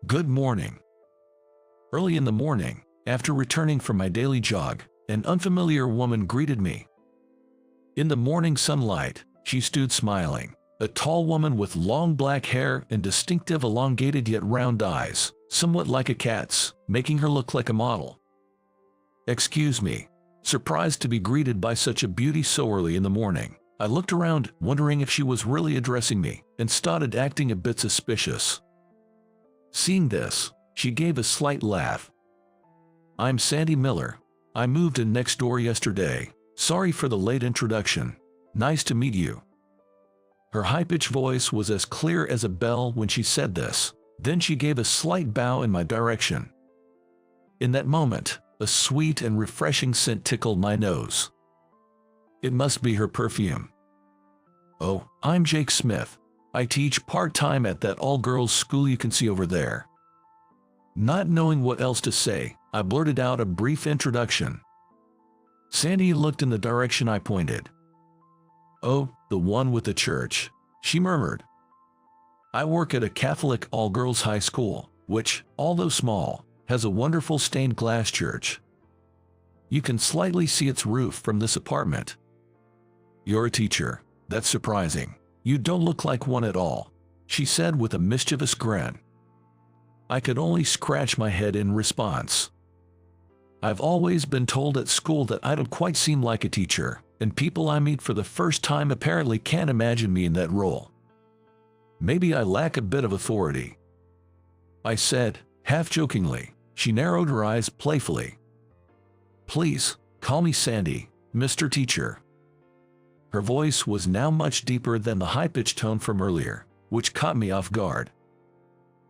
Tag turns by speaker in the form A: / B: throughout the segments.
A: Good morning. Early in the morning, after returning from my daily jog, an unfamiliar woman greeted me. In the morning sunlight, she stood smiling, a tall woman with long black hair and distinctive elongated yet round eyes, somewhat like a cat's, making her look like a model. "Excuse me." Surprised to be greeted by such a beauty so early in the morning, I looked around, wondering if she was really addressing me, and started acting a bit suspicious. Seeing this, she gave a slight laugh. "I'm Sandy Miller. I moved in next door yesterday. Sorry for the late introduction. Nice to meet you." Her high-pitched voice was as clear as a bell when she said this. Then she gave a slight bow in my direction. In that moment, a sweet and refreshing scent tickled my nose. It must be her perfume. "Oh, I'm Jake Smith. I teach part-time at that all-girls school you can see over there." Not knowing what else to say, I blurted out a brief introduction. Sandy looked in the direction I pointed. "Oh, the one with the church," she murmured. "I work at a Catholic all-girls high school, which, although small, has a wonderful stained glass church. You can slightly see its roof from this apartment." "You're a teacher. That's surprising. You don't look like one at all," she said with a mischievous grin. I could only scratch my head in response. I've always been told at school that I don't quite seem like a teacher, and people I meet for the first time apparently can't imagine me in that role. "Maybe I lack a bit of authority," I said, half-jokingly. She narrowed her eyes playfully. "Please, call me Sandy, Mr. Teacher." Her voice was now much deeper than the high-pitched tone from earlier, which caught me off guard.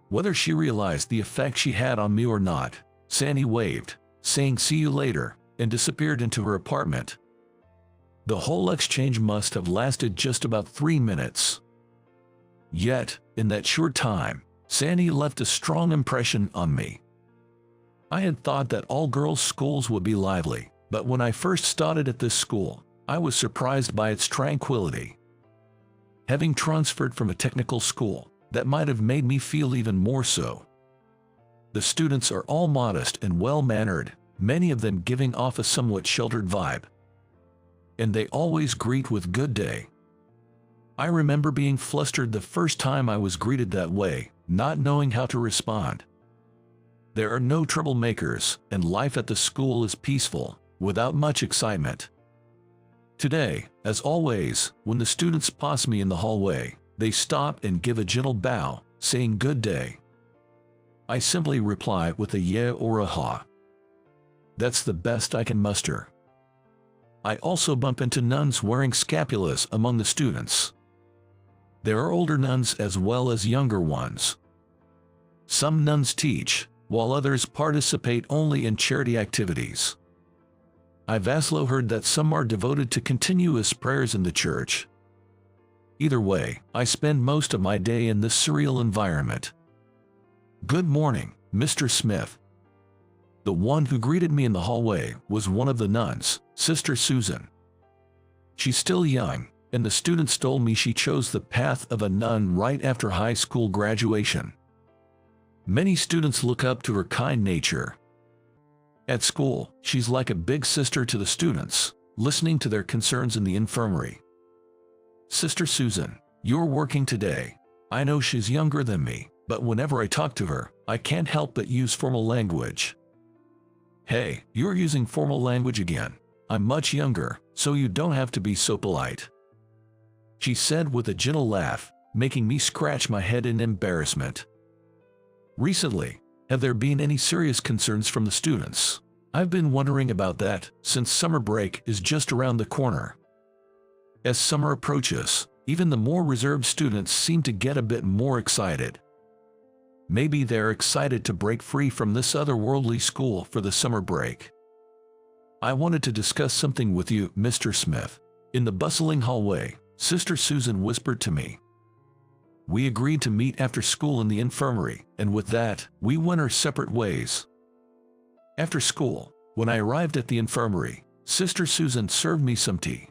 A: Whether she realized the effect she had on me or not, Sandy waved, saying "see you later," and disappeared into her apartment. The whole exchange must have lasted just about 3 minutes. Yet, in that short time, Sandy left a strong impression on me. I had thought that all-girls schools would be lively, but when I first started at this school, I was surprised by its tranquility. Having transferred from a technical school, that might have made me feel even more so. The students are all modest and well-mannered, many of them giving off a somewhat sheltered vibe. And they always greet with "good day." I remember being flustered the first time I was greeted that way, not knowing how to respond. There are no troublemakers, and life at the school is peaceful, without much excitement. Today, as always, when the students pass me in the hallway, they stop and give a gentle bow, saying "good day." I simply reply with a yeah or a ha. That's the best I can muster. I also bump into nuns wearing scapulas among the students. There are older nuns as well as younger ones. Some nuns teach, while others participate only in charity activities. I've also heard that some are devoted to continuous prayers in the church. Either way, I spend most of my day in this surreal environment. "Good morning, Mr. Smith." The one who greeted me in the hallway was one of the nuns, Sister Susan. She's still young, and the students told me she chose the path of a nun right after high school graduation. Many students look up to her kind nature. At school, she's like a big sister to the students, listening to their concerns in the infirmary. "Sister Susan, you're working today." I know she's younger than me, but whenever I talk to her, I can't help but use formal language. "Hey, you're using formal language again. I'm much younger, so you don't have to be so polite," she said with a gentle laugh, making me scratch my head in embarrassment. "Recently, have there been any serious concerns from the students? I've been wondering about that since summer break is just around the corner." As summer approaches, even the more reserved students seem to get a bit more excited. Maybe they're excited to break free from this otherworldly school for the summer break. "I wanted to discuss something with you, Mr. Smith." In the bustling hallway, Sister Susan whispered to me. We agreed to meet after school in the infirmary, and with that, we went our separate ways. After school, when I arrived at the infirmary, Sister Susan served me some tea.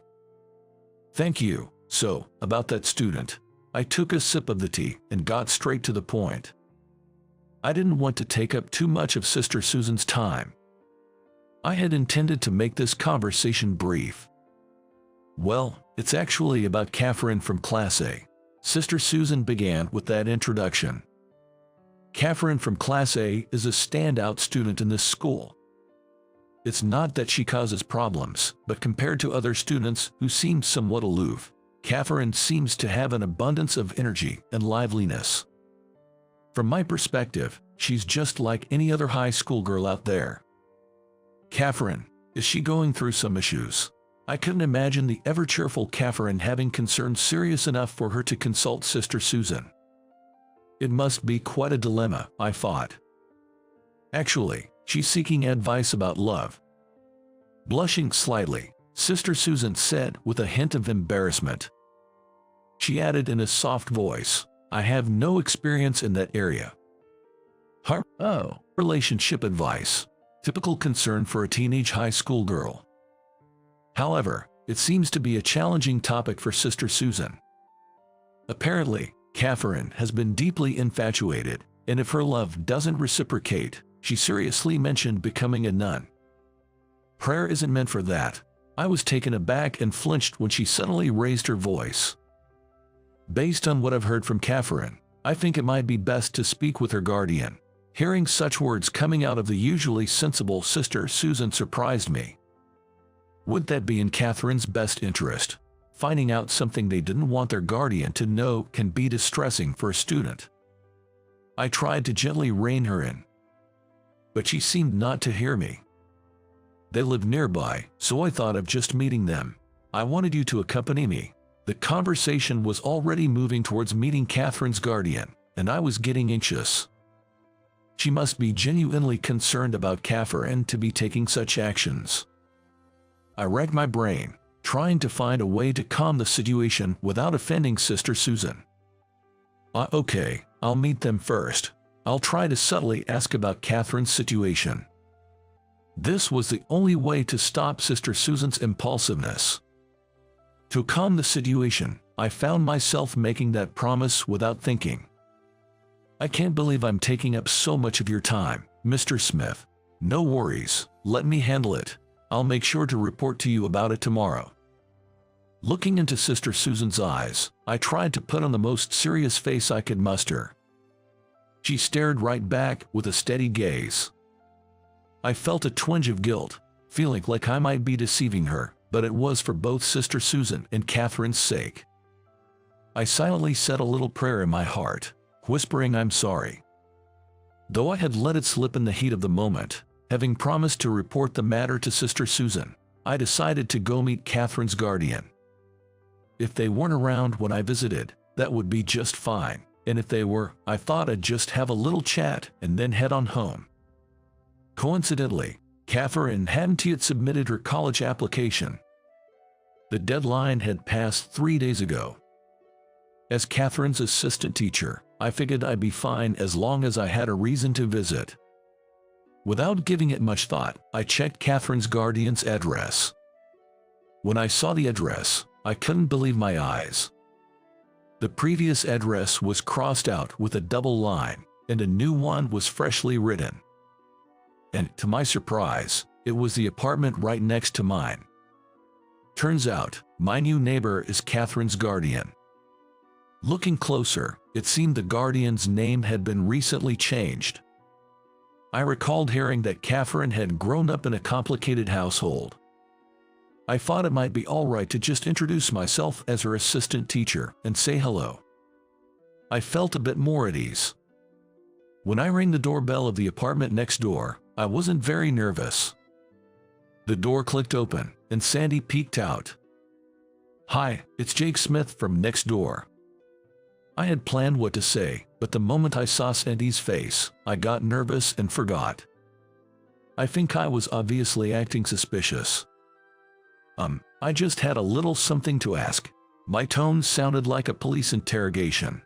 A: "Thank you." So, about that student. I took a sip of the tea and got straight to the point. I didn't want to take up too much of Sister Susan's time. I had intended to make this conversation brief. Well, it's actually about Catherine from Class A. Sister Susan began with that introduction. Catherine from Class A is a standout student in this school. It's not that she causes problems, but compared to other students who seem somewhat aloof, Catherine seems to have an abundance of energy and liveliness. From my perspective, she's just like any other high school girl out there. Catherine, is she going through some issues? I couldn't imagine the ever-cheerful Catherine having concerns serious enough for her to consult Sister Susan. It must be quite a dilemma, I thought. Actually, she's seeking advice about love. Blushing slightly, Sister Susan said with a hint of embarrassment. She added in a soft voice, I have no experience in that area. Relationship advice. Typical concern for a teenage high school girl. However, it seems to be a challenging topic for Sister Susan. Apparently, Catherine has been deeply infatuated, and if her love doesn't reciprocate, she seriously mentioned becoming a nun. Prayer isn't meant for that. I was taken aback and flinched when she suddenly raised her voice. Based on what I've heard from Catherine, I think it might be best to speak with her guardian. Hearing such words coming out of the usually sensible Sister Susan surprised me. Would that be in Catherine's best interest? Finding out something they didn't want their guardian to know can be distressing for a student. I tried to gently rein her in, but she seemed not to hear me. They live nearby, so I thought of just meeting them. I wanted you to accompany me. The conversation was already moving towards meeting Catherine's guardian, and I was getting anxious. She must be genuinely concerned about Catherine to be taking such actions. I racked my brain, trying to find a way to calm the situation without offending Sister Susan. Okay, I'll meet them first. I'll try to subtly ask about Catherine's situation. This was the only way to stop Sister Susan's impulsiveness. To calm the situation, I found myself making that promise without thinking. I can't believe I'm taking up so much of your time, Mr. Smith. No worries, let me handle it. I'll make sure to report to you about it tomorrow. Looking into Sister Susan's eyes, I tried to put on the most serious face I could muster. She stared right back with a steady gaze. I felt a twinge of guilt, feeling like I might be deceiving her, but it was for both Sister Susan and Catherine's sake. I silently said a little prayer in my heart, whispering I'm sorry. Though I had let it slip in the heat of the moment, having promised to report the matter to Sister Susan, I decided to go meet Catherine's guardian. If they weren't around when I visited, that would be just fine, and if they were, I thought I'd just have a little chat and then head on home. Coincidentally, Catherine hadn't yet submitted her college application. The deadline had passed 3 days ago. As Catherine's assistant teacher, I figured I'd be fine as long as I had a reason to visit. Without giving it much thought, I checked Catherine's guardian's address. When I saw the address, I couldn't believe my eyes. The previous address was crossed out with a double line, and a new one was freshly written. And, to my surprise, it was the apartment right next to mine. Turns out, my new neighbor is Catherine's guardian. Looking closer, it seemed the guardian's name had been recently changed. I recalled hearing that Catherine had grown up in a complicated household. I thought it might be all right to just introduce myself as her assistant teacher and say hello. I felt a bit more at ease. When I rang the doorbell of the apartment next door, I wasn't very nervous. The door clicked open, and Sandy peeked out. "Hi, it's Jake Smith from next door." I had planned what to say, but the moment I saw Sandy's face, I got nervous and forgot. I think I was obviously acting suspicious. I just had a little something to ask. My tone sounded like a police interrogation.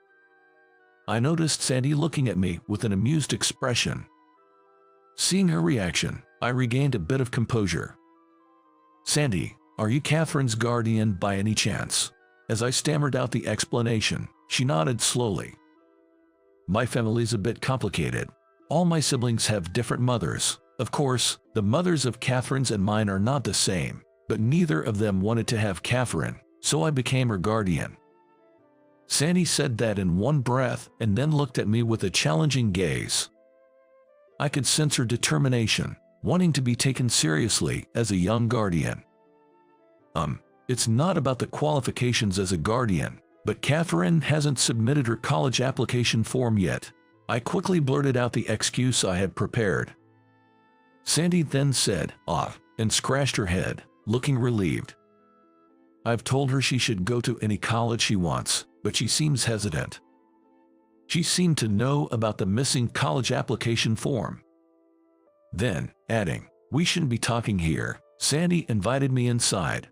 A: I noticed Sandy looking at me with an amused expression. Seeing her reaction, I regained a bit of composure. "Sandy, are you Catherine's guardian by any chance?" As I stammered out the explanation, she nodded slowly. "My family's a bit complicated. all my siblings have different mothers. Of course, the mothers of Catherine's and mine are not the same, but neither of them wanted to have Catherine, so I became her guardian. Sandy said that in one breath and then looked at me with a challenging gaze. I could sense her determination, wanting to be taken seriously as a young guardian. It's not about the qualifications as a guardian, but Catherine hasn't submitted her college application form yet. I quickly blurted out the excuse I had prepared. Sandy then said, and scratched her head, looking relieved. I've told her she should go to any college she wants, but she seems hesitant. She seemed to know about the missing college application form. Then, adding, "We shouldn't be talking here," Sandy invited me inside.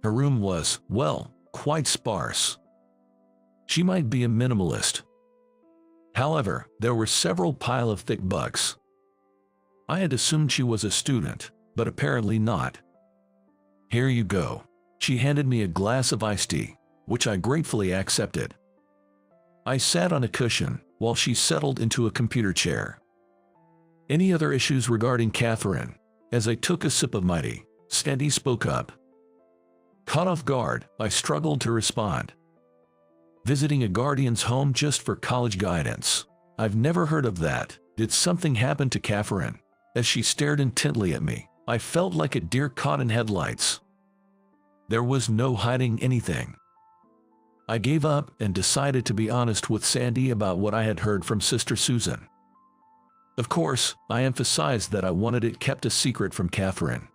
A: Her room was, well, quite sparse. She might be a minimalist. However, there were several piles of thick books. I had assumed she was a student, but apparently not. "Here you go." She handed me a glass of iced tea, which I gratefully accepted. I sat on a cushion while she settled into a computer chair. "Any other issues regarding Catherine?" As I took a sip of my tea, Sandy spoke up. Caught off guard, I struggled to respond. "Visiting a guardian's home just for college guidance. I've never heard of that. Did something happen to Catherine?" As she stared intently at me, I felt like a deer caught in headlights. There was no hiding anything. I gave up and decided to be honest with Sandy about what I had heard from Sister Susan. Of course, I emphasized that I wanted it kept a secret from Catherine.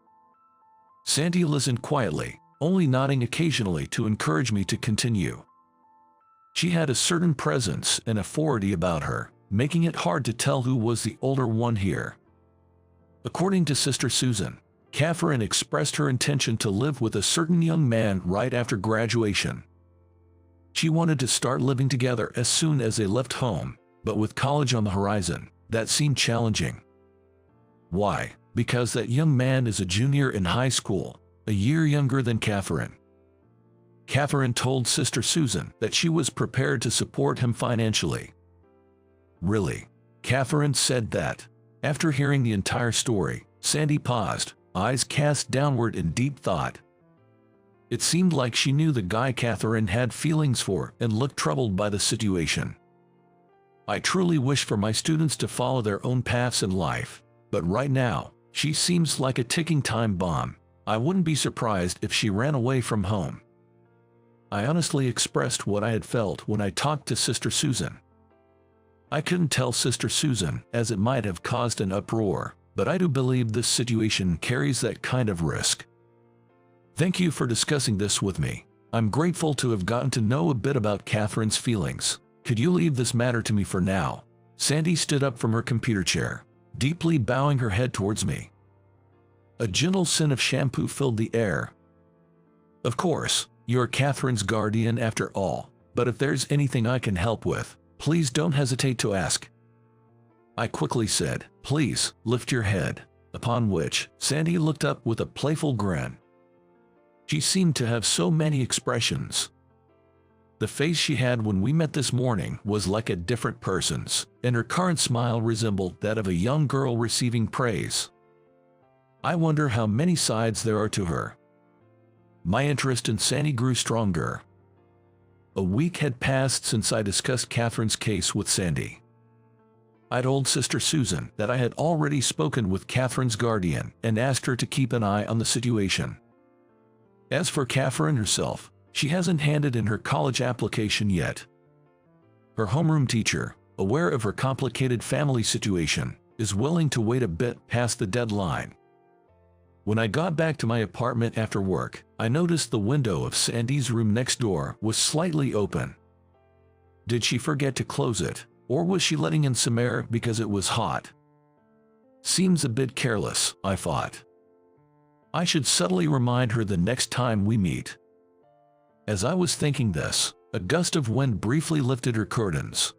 A: Sandy listened quietly, only nodding occasionally to encourage me to continue. She had a certain presence and authority about her, making it hard to tell who was the older one here. According to Sister Susan, Catherine expressed her intention to live with a certain young man right after graduation. She wanted to start living together as soon as they left home, but with college on the horizon, that seemed challenging. Why? Because that young man is a junior in high school, a year younger than Catherine. Catherine told Sister Susan that she was prepared to support him financially. Really? Catherine said that. After hearing the entire story, Sandy paused, eyes cast downward in deep thought. It seemed like she knew the guy Catherine had feelings for and looked troubled by the situation. I truly wish for my students to follow their own paths in life, but right now, she seems like a ticking time bomb. I wouldn't be surprised if she ran away from home. I honestly expressed what I had felt when I talked to Sister Susan. I couldn't tell Sister Susan, as it might have caused an uproar, but I do believe this situation carries that kind of risk. Thank you for discussing this with me. I'm grateful to have gotten to know a bit about Catherine's feelings. Could you leave this matter to me for now? Sandy stood up from her computer chair, deeply bowing her head towards me. A gentle scent of shampoo filled the air. Of course, you're Catherine's guardian after all, but if there's anything I can help with, please don't hesitate to ask. I quickly said, "Please, lift your head," upon which Sandy looked up with a playful grin. She seemed to have so many expressions. The face she had when we met this morning was like a different person's, and her current smile resembled that of a young girl receiving praise. I wonder how many sides there are to her. My interest in Sandy grew stronger. A week had passed since I discussed Catherine's case with Sandy. I told Sister Susan that I had already spoken with Catherine's guardian and asked her to keep an eye on the situation. As for Catherine herself, she hasn't handed in her college application yet. Her homeroom teacher, aware of her complicated family situation, is willing to wait a bit past the deadline. When I got back to my apartment after work, I noticed the window of Sandy's room next door was slightly open. Did she forget to close it, or was she letting in some air because it was hot? Seems a bit careless, I thought. I should subtly remind her the next time we meet. As I was thinking this, a gust of wind briefly lifted her curtains.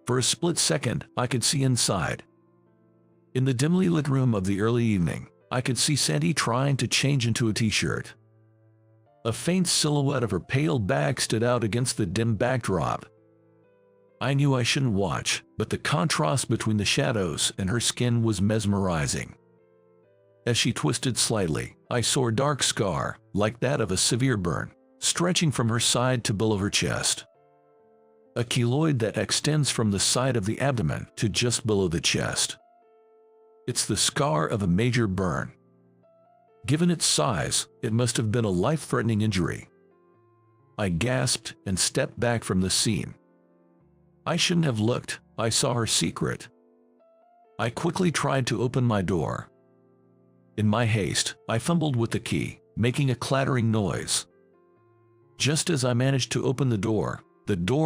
A: For a split second, I could see inside. In the dimly lit room of the early evening, I could see Sandy trying to change into a t-shirt. A faint silhouette of her pale back stood out against the dim backdrop. I knew I shouldn't watch, but the contrast between the shadows and her skin was mesmerizing. As she twisted slightly, I saw a dark scar, like that of a severe burn, stretching from her side to below her chest. A keloid that extends from the side of the abdomen to just below the chest. It's the scar of a major burn. Given its size, it must have been a life-threatening injury. I gasped and stepped back from the scene. I shouldn't have looked. I saw her secret. I quickly tried to open my door. In my haste, I fumbled with the key, making a clattering noise. Just as I managed to open the door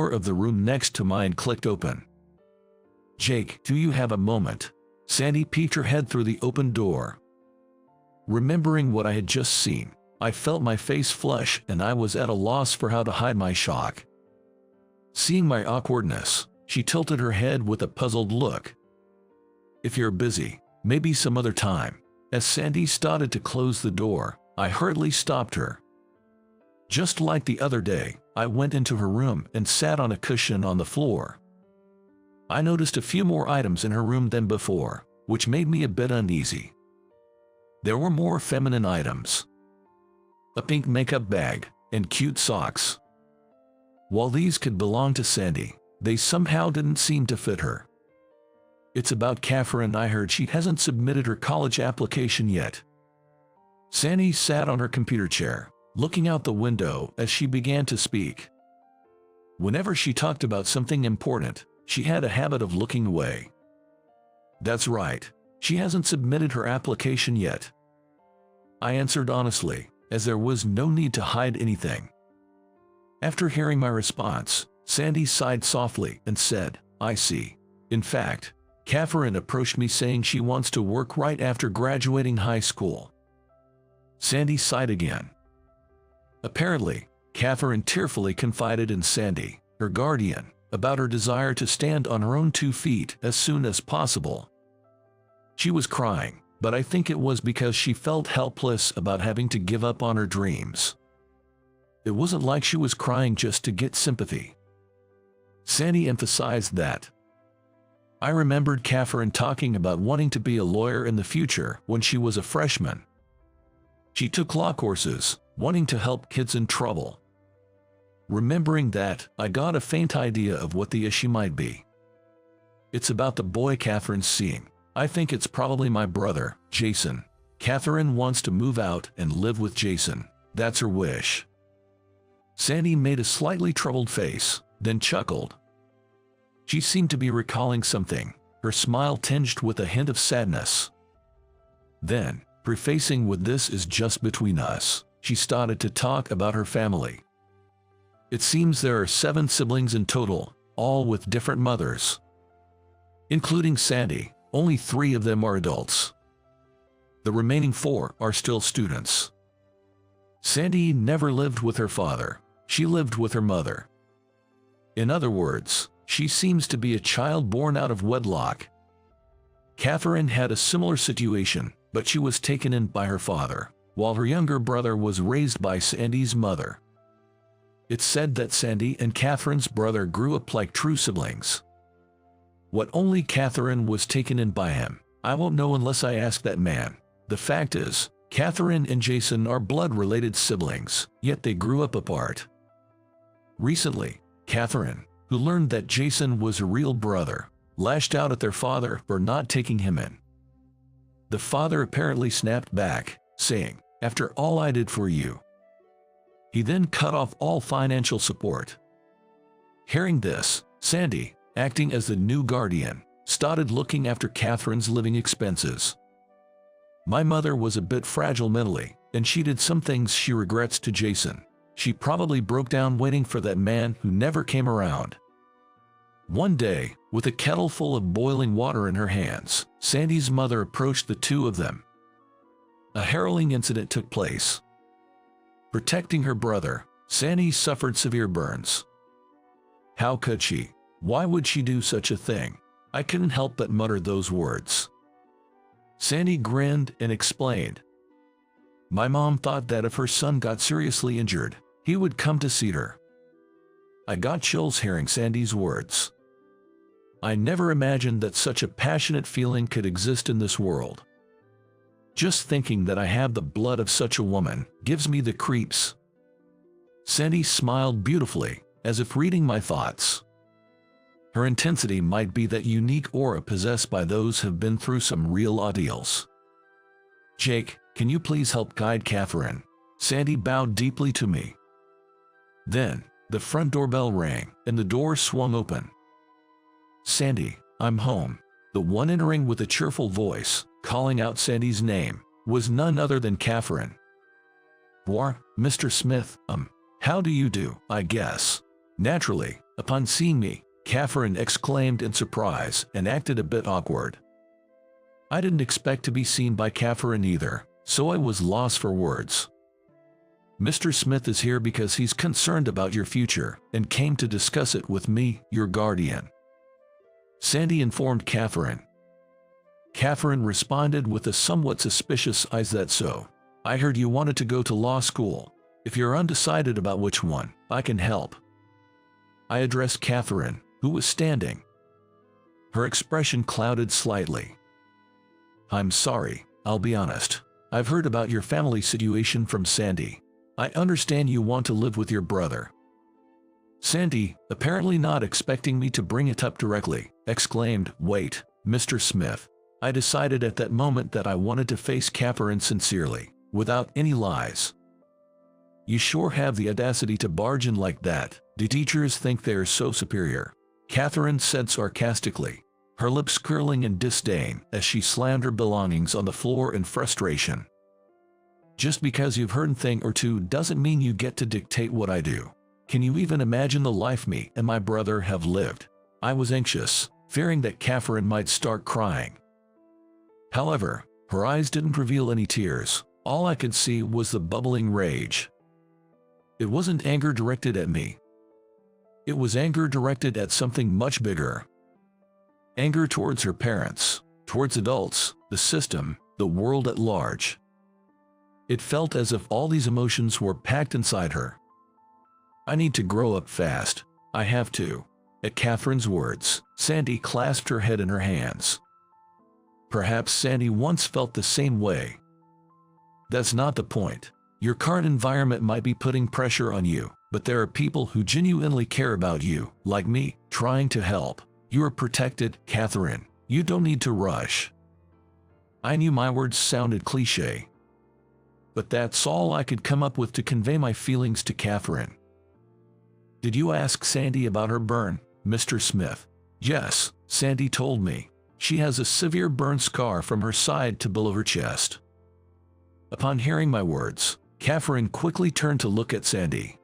A: of the room next to mine clicked open. "Jake, do you have a moment?" Sandy peeked her head through the open door. Remembering what I had just seen, I felt my face flush and I was at a loss for how to hide my shock. Seeing my awkwardness, she tilted her head with a puzzled look. "If you're busy, maybe some other time." As Sandy started to close the door, I hurriedly stopped her. Just like the other day, I went into her room and sat on a cushion on the floor. I noticed a few more items in her room than before, which made me a bit uneasy. There were more feminine items. A pink makeup bag and cute socks. While these could belong to Sandy, they somehow didn't seem to fit her. "It's about Catherine. I heard she hasn't submitted her college application yet." Sandy sat on her computer chair, looking out the window as she began to speak. Whenever she talked about something important, she had a habit of looking away. "That's right. She hasn't submitted her application yet." I answered honestly, as there was no need to hide anything. After hearing my response, Sandy sighed softly and said, "I see. In fact, Catherine approached me saying she wants to work right after graduating high school." Sandy sighed again. Apparently, Catherine tearfully confided in Sandy, her guardian, about her desire to stand on her own 2 feet as soon as possible. She was crying, but I think it was because she felt helpless about having to give up on her dreams. It wasn't like she was crying just to get sympathy. Sandy emphasized that. I remembered Catherine talking about wanting to be a lawyer in the future when she was a freshman. She took law courses, wanting to help kids in trouble. Remembering that, I got a faint idea of what the issue might be. "It's about the boy Catherine's seeing. I think it's probably my brother, Jason. Catherine wants to move out and live with Jason. That's her wish." Sandy made a slightly troubled face, then chuckled. She seemed to be recalling something, her smile tinged with a hint of sadness. Then, prefacing with "this is just between us," she started to talk about her family. "It seems there are 7 siblings in total, all with different mothers. Including Sandy, only 3 of them are adults. The remaining 4 are still students. Sandy never lived with her father, she lived with her mother. In other words, she seems to be a child born out of wedlock. Catherine had a similar situation, but she was taken in by her father, while her younger brother was raised by Sandy's mother. It's said that Sandy and Catherine's brother grew up like true siblings. What only Catherine was taken in by him, I won't know unless I ask that man. The fact is, Catherine and Jason are blood-related siblings, yet they grew up apart. Recently, Catherine, who learned that Jason was a real brother, lashed out at their father for not taking him in. The father apparently snapped back, saying, "After all I did for you." He then cut off all financial support. Hearing this, Sandy, acting as the new guardian, started looking after Catherine's living expenses. My mother was a bit fragile mentally, and she did some things she regrets to Jason. She probably broke down waiting for that man who never came around. One day, with a kettle full of boiling water in her hands, Sandy's mother approached the 2 of them. A harrowing incident took place. Protecting her brother, Sandy suffered severe burns. How could she? Why would she do such a thing? I couldn't help but mutter those words. Sandy grinned and explained. My mom thought that if her son got seriously injured, he would come to see her. I got chills hearing Sandy's words. I never imagined that such a passionate feeling could exist in this world. Just thinking that I have the blood of such a woman gives me the creeps." Sandy smiled beautifully, as if reading my thoughts. Her intensity might be that unique aura possessed by those who have been through some real ordeals. "Jake, can you please help guide Catherine?" Sandy bowed deeply to me. Then, the front doorbell rang, and the door swung open. "Sandy, I'm home." The one entering with a cheerful voice, calling out Sandy's name, was none other than Catherine. "War, Mr. Smith, how do you do, I guess?" Naturally, upon seeing me, Catherine exclaimed in surprise and acted a bit awkward. I didn't expect to be seen by Catherine either, so I was lost for words. "Mr. Smith is here because he's concerned about your future and came to discuss it with me, your guardian," Sandy informed Catherine. Catherine responded with a somewhat suspicious "Is that so? I heard you wanted to go to law school. If you're undecided about which one, I can help." I addressed Catherine, who was standing. Her expression clouded slightly. "I'm sorry, I'll be honest. I've heard about your family situation from Sandy. I understand you want to live with your brother." Sandy, apparently not expecting me to bring it up directly, exclaimed, "Wait, Mr. Smith." I decided at that moment that I wanted to face Catherine sincerely, without any lies. "You sure have the audacity to barge in like that. Do teachers think they're so superior?" Catherine said sarcastically, her lips curling in disdain as she slammed her belongings on the floor in frustration. "Just because you've heard a thing or two doesn't mean you get to dictate what I do. Can you even imagine the life me and my brother have lived?" I was anxious, fearing that Catherine might start crying. However, her eyes didn't reveal any tears. All I could see was the bubbling rage. It wasn't anger directed at me. It was anger directed at something much bigger. Anger towards her parents, towards adults, the system, the world at large. It felt as if all these emotions were packed inside her. "I need to grow up fast. I have to." At Catherine's words, Sandy clasped her head in her hands. Perhaps Sandy once felt the same way. "That's not the point. Your current environment might be putting pressure on you, but there are people who genuinely care about you, like me, trying to help. You are protected, Catherine. You don't need to rush." I knew my words sounded cliché, but that's all I could come up with to convey my feelings to Catherine. "Did you ask Sandy about her burn, Mr. Smith?" "Yes," Sandy told me. "She has a severe burn scar from her side to below her chest." Upon hearing my words, Catherine quickly turned to look at Sandy.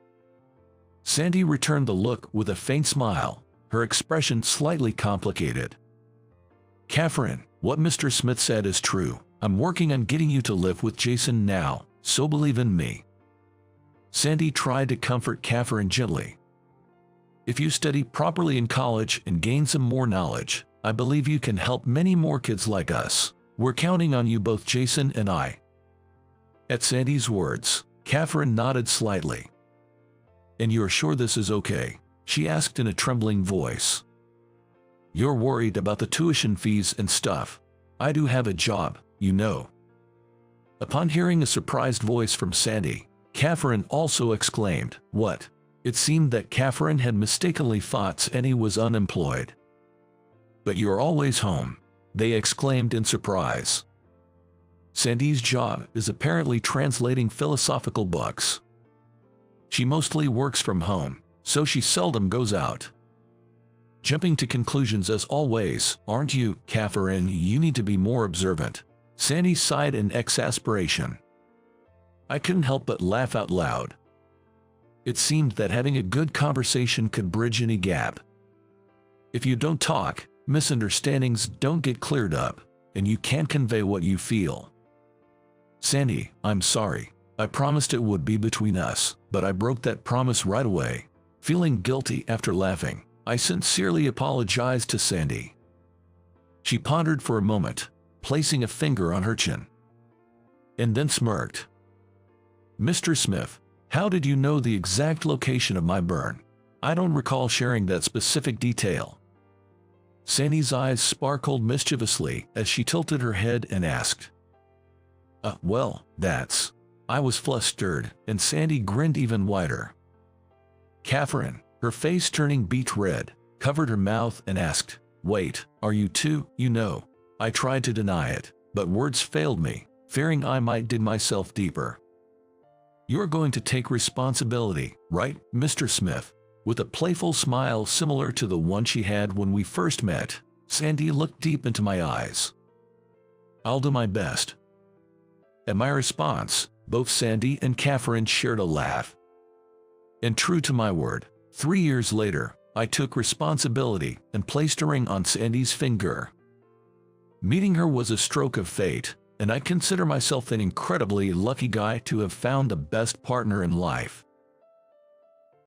A: Sandy returned the look with a faint smile, her expression slightly complicated. "Catherine, what Mr. Smith said is true. I'm working on getting you to live with Jason now, so believe in me." Sandy tried to comfort Catherine gently. "If you study properly in college and gain some more knowledge, I believe you can help many more kids like us. We're counting on you, both Jason and I." At Sandy's words, Catherine nodded slightly. "And you're sure this is okay?" she asked in a trembling voice. "You're worried about the tuition fees and stuff. I do have a job, you know." Upon hearing a surprised voice from Sandy, Catherine also exclaimed, "What?" It seemed that Catherine had mistakenly thought Sandy was unemployed. "But you're always home," they exclaimed in surprise. Sandy's job is apparently translating philosophical books. She mostly works from home, so she seldom goes out. Jumping to conclusions as always, aren't you, Catherine? You need to be more observant. Sandy sighed in exasperation. I couldn't help but laugh out loud. It seemed that having a good conversation could bridge any gap. If you don't talk, misunderstandings don't get cleared up, and you can't convey what you feel. "Sandy, I'm sorry. I promised it would be between us, but I broke that promise right away." Feeling guilty after laughing, I sincerely apologized to Sandy. She pondered for a moment, placing a finger on her chin, and then smirked. "Mr. Smith, how did you know the exact location of my burn? I don't recall sharing that specific detail." Sandy's eyes sparkled mischievously as she tilted her head and asked, well, that's... I was flustered, and Sandy grinned even wider. Catherine, her face turning beet red, covered her mouth and asked, wait, are you too? You know, I tried to deny it, but words failed me, fearing I might dig myself deeper. You're going to take responsibility, right, Mr. Smith? With a playful smile similar to the one she had when we first met, Sandy looked deep into my eyes. I'll do my best. At my response, both Sandy and Catherine shared a laugh. And true to my word, 3 years later, I took responsibility and placed a ring on Sandy's finger. Meeting her was a stroke of fate, and I consider myself an incredibly lucky guy to have found the best partner in life.